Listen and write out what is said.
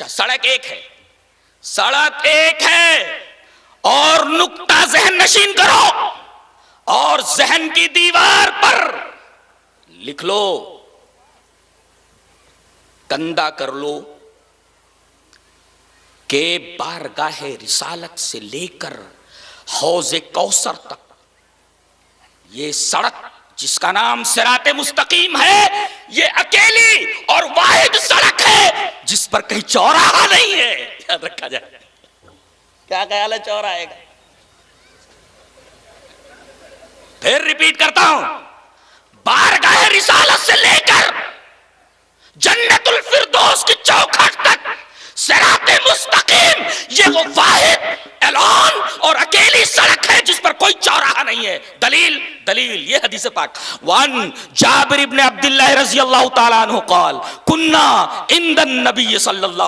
अच्छा, सड़क एक है, सड़क एक है, और नुक्ता जहन नशीन करो और जहन की दीवार पर लिख लो, कंधा कर लो के बारगाहे रिसालत से लेकर हौज़े कौसर तक ये सड़क जिसका नाम सिराते मुस्तकीम है, ये अकेली और वाहिद सड़क है जिस पर कहीं चौराहा नहीं है। याद रखा जाए। क्या ख्याल है चौराहे का? फिर रिपीट करता हूं, बारगाह रिसालत से लेकर जन्नतुल फिरदौस की चौखट तक सिराते मुस्तकीम ये वो वाहिद ऐलान और अकेली सड़क है जिस पर कोई चौराहा नहीं है। दलील दलील ये हदीस पाक। वन जाबिर इब्न अब्दुल्लाह रज़ियल्लाहु ताला अन्हु क़ाल कुन्ना इंदन नबी सल्लल्लाहु